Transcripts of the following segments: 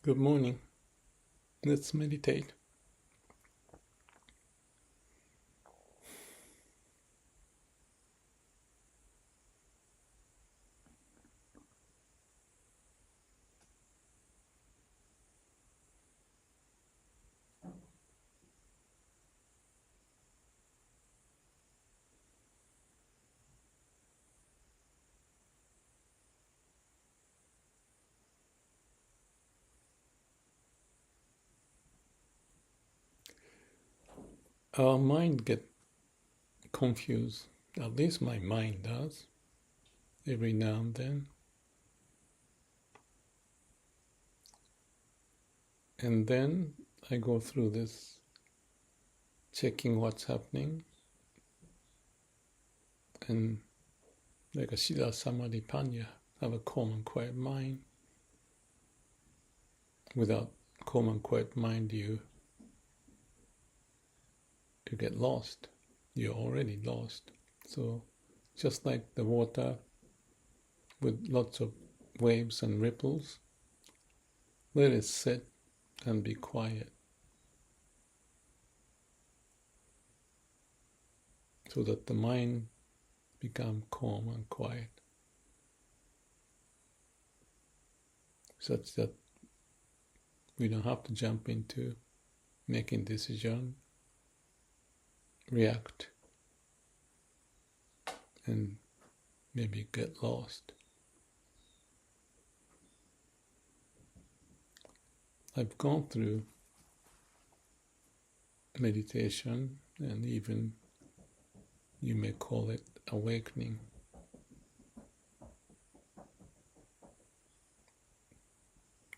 Good morning. Let's meditate. Our mind gets confused. At least my mind does. Every now and then. And then I go through this, checking what's happening. And like a Sila Samadhi Panya, have a calm and quiet mind. Without calm and quiet mind, you get lost. You're already lost. So just like the water with lots of waves and ripples, let it sit and be quiet, so that the mind become calm and quiet, such that we don't have to jump into making decision, react, and maybe get lost. I've gone through meditation, and even you may call it awakening.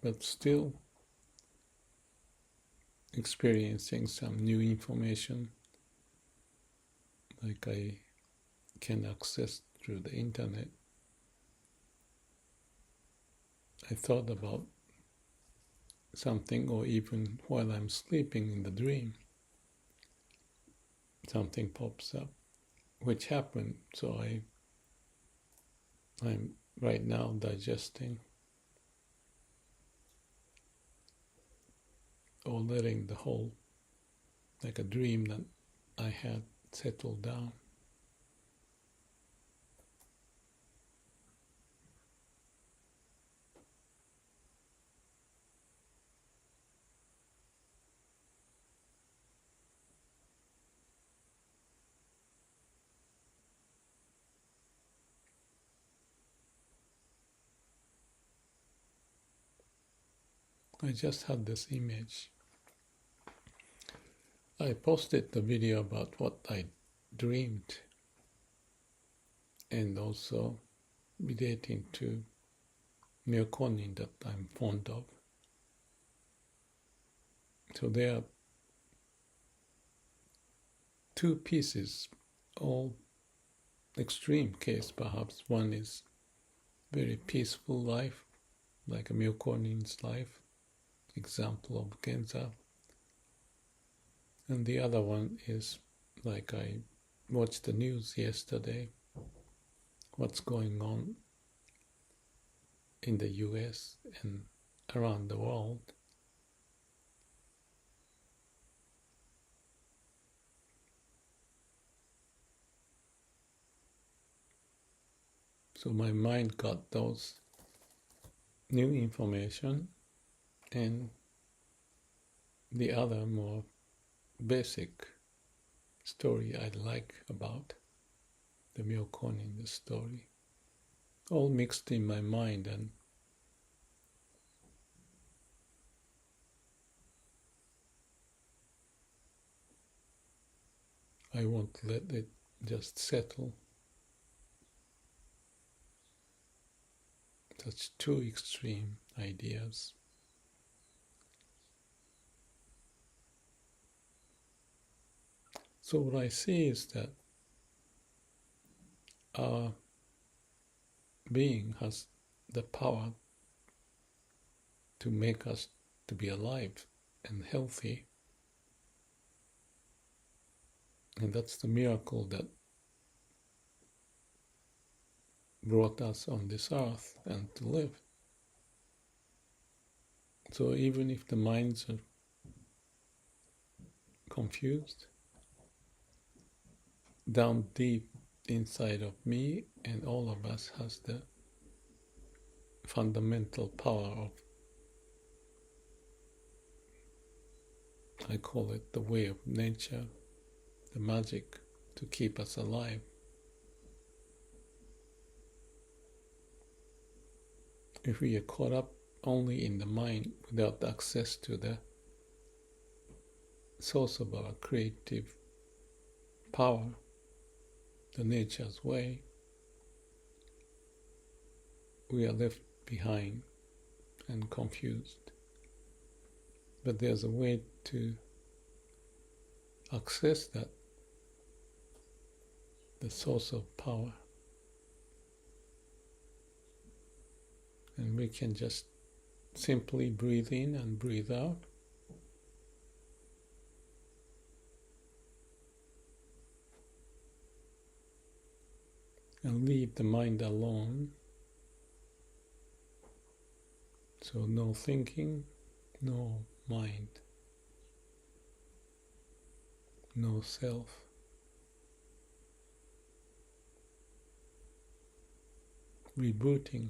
But still experiencing some new information, like I can access through the internet. I thought about something, or even while I'm sleeping in the dream, something pops up, which happened. So I'm right now digesting, or letting the whole, like a dream that I had, settle down. I just had this image. I posted the video about what I dreamed, and also relating to myokonin that I'm fond of. So there are two pieces, all extreme case perhaps. One is very peaceful life, like a myokonin's life, example of Genza. And the other one is like I watched the news yesterday, what's going on in the US and around the world. So my mind got those new information, and the other more basic story I like about the myokonin, the story, all mixed in my mind, and I won't let it just settle. Such two extreme ideas. So what I see is that our being has the power to make us to be alive and healthy. And that's the miracle that brought us on this earth and to live. So even if the minds are confused, down deep inside of me and all of us has the fundamental power of, I call it the way of nature, the magic to keep us alive. If we are caught up only in the mind without access to the source of our creative power, the nature's way, we are left behind and confused. But there's a way to access that, the source of power. And we can just simply breathe in and breathe out. And leave the mind alone. So no thinking, no mind, no self. Rebooting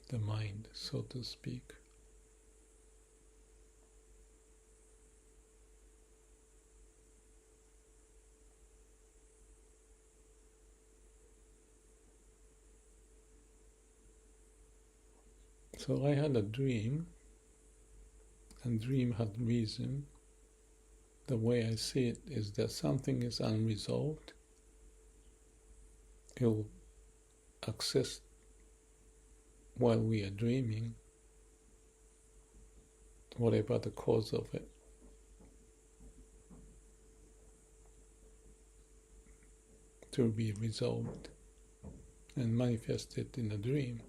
the mind, so to speak. So I had a dream, and dream had reason. The way I see it is that something is unresolved. It will access while we are dreaming, whatever the cause of it. To be resolved and manifested in a dream.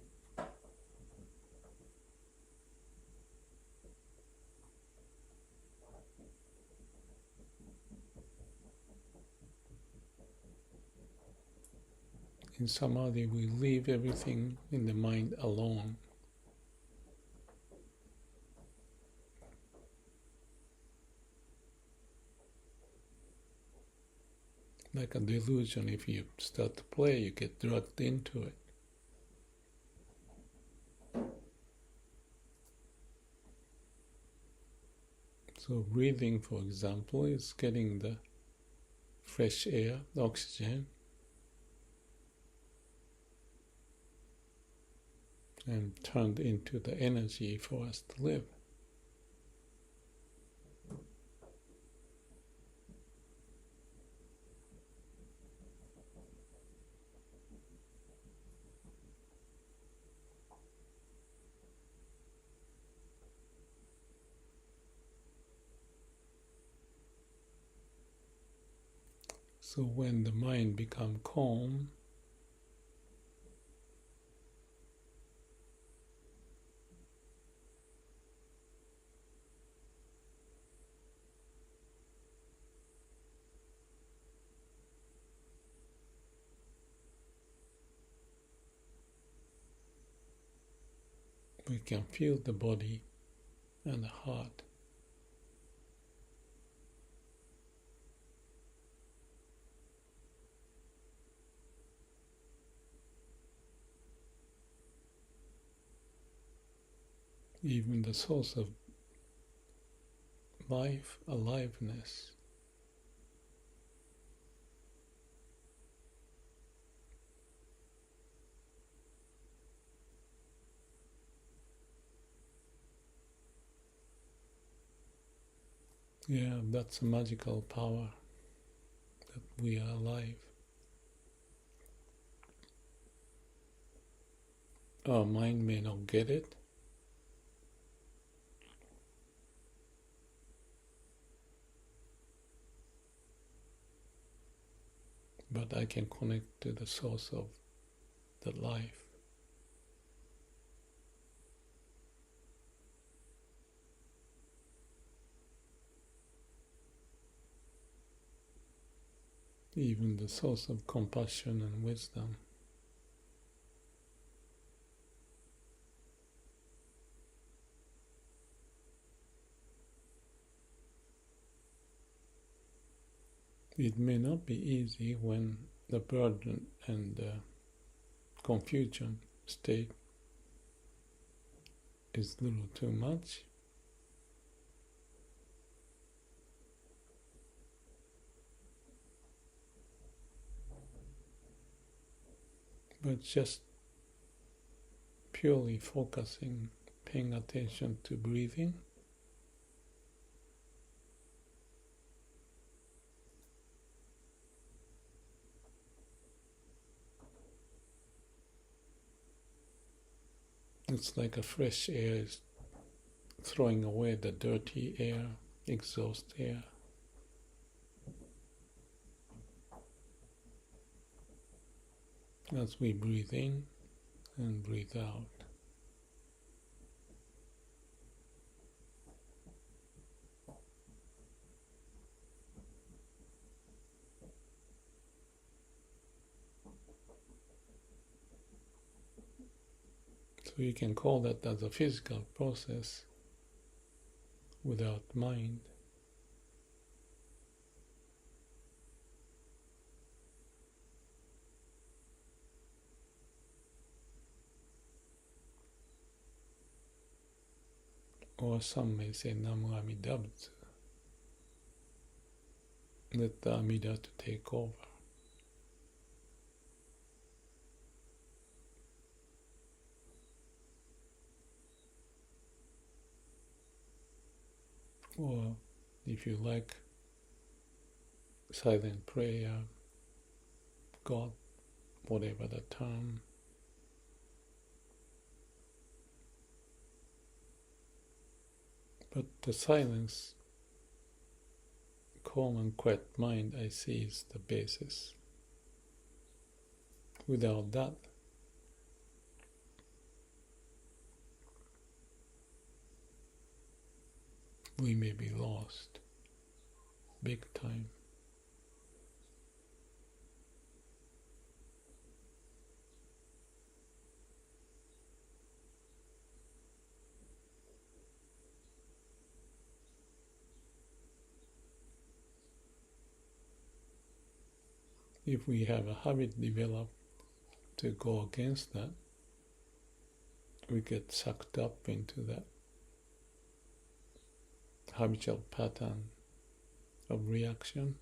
In Samadhi, we leave everything in the mind alone. Like a delusion, if you start to play, you get dragged into it. So breathing, for example, is getting the fresh air, the oxygen, and turned into the energy for us to live. So when the mind becomes calm, we can feel the body and the heart. Even the source of life, aliveness. Yeah, that's a magical power, that we are alive. Our mind may not get it, but I can connect to the source of the life. Even the source of compassion and wisdom. It may not be easy when the burden and confusion state is a little too much. But just purely focusing, paying attention to breathing, it's like a fresh air is throwing away the dirty air, exhaust air. As we breathe in and breathe out. So you can call that as a physical process without mind. Or some may say Namu Amida Butsu. Let the Amida to take over. Or if you like, silent prayer, God, whatever the term. But the silence, calm and quiet mind, I see is the basis. Without that, we may be lost big time. If we have a habit developed to go against that, we get sucked up into that habitual pattern of reaction,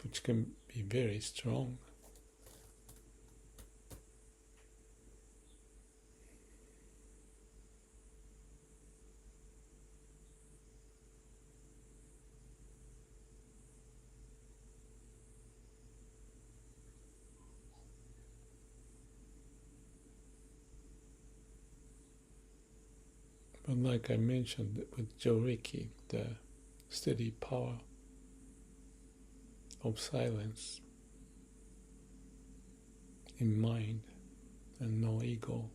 which can be very strong. But like I mentioned with Joriki, the steady power of silence in mind and no ego.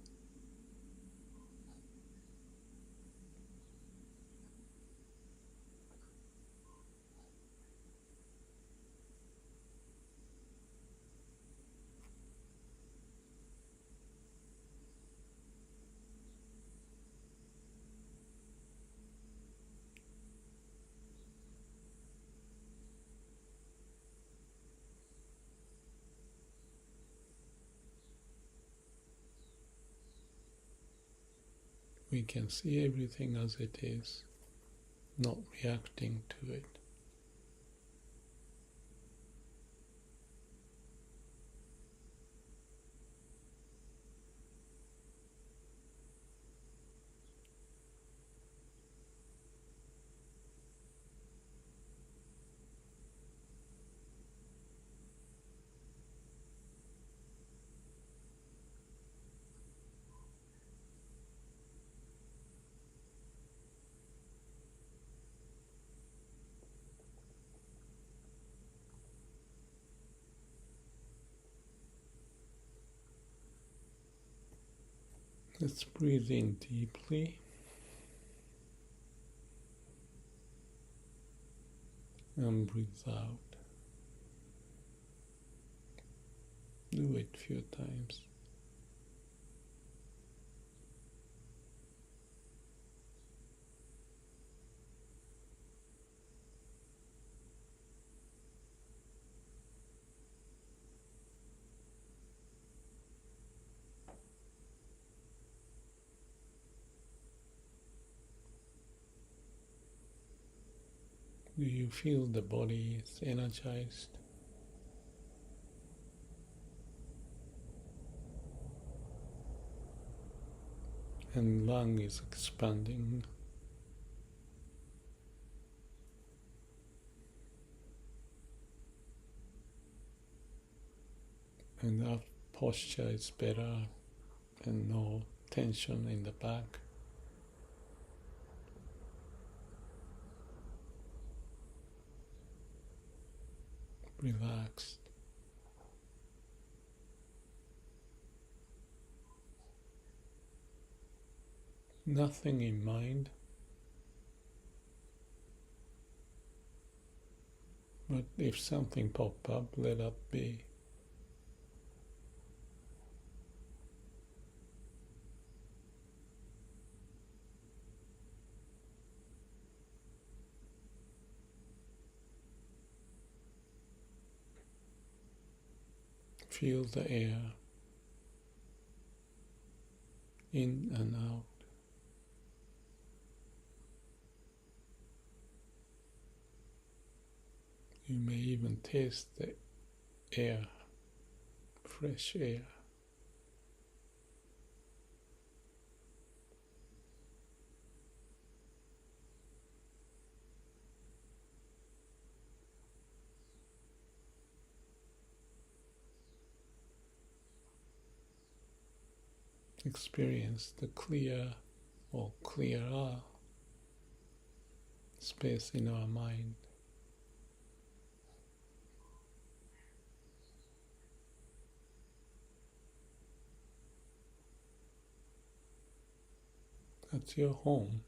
We can see everything as it is, not reacting to it. Let's breathe in deeply and breathe out. Do it a few times. You feel the body is energized, and lung is expanding, and our posture is better and no tension in the back. Relaxed. Nothing in mind, but if something pop up, let it be. Feel the air in and out. You may even taste the air, fresh air. Experience the clear or clearer space in our mind. That's your home.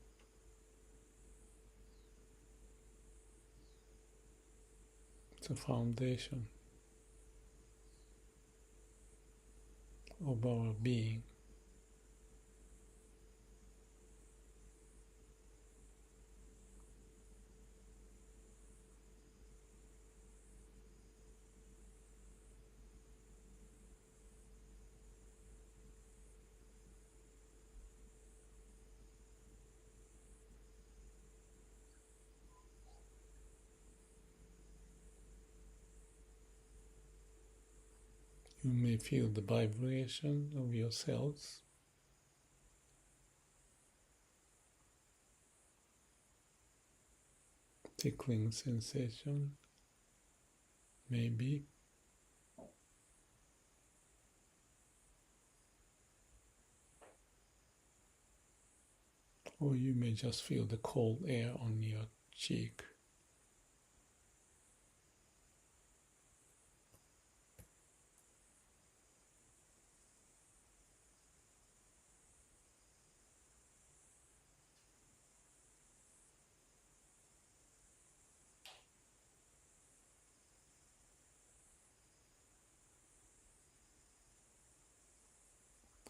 It's a foundation of our being. You may feel the vibration of your cells. Tickling sensation, maybe. Or you may just feel the cold air on your cheek.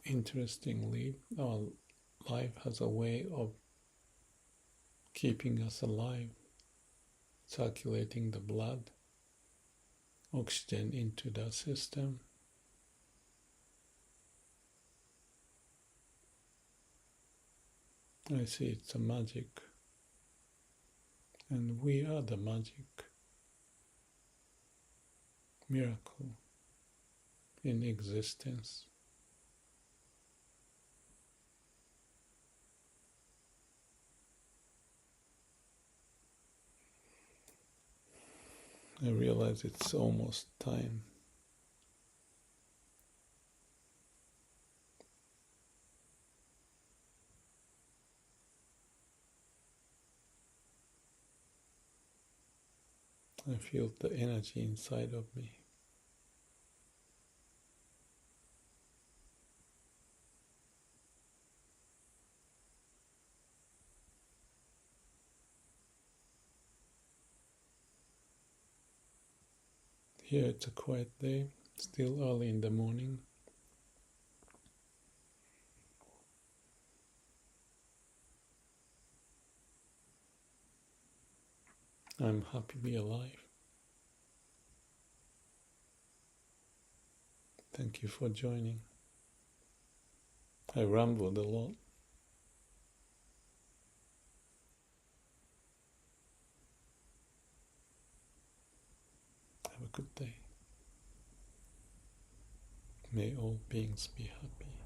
Interestingly, our life has a way of keeping us alive, circulating the blood, oxygen into the system. I see it's a magic, and we are the magic, miracle in existence. I realize it's almost time. I feel the energy inside of me. Here it's a quiet day, still early in the morning. I'm happy to be alive. Thank you for joining. I rambled a lot. good day. May all beings be happy.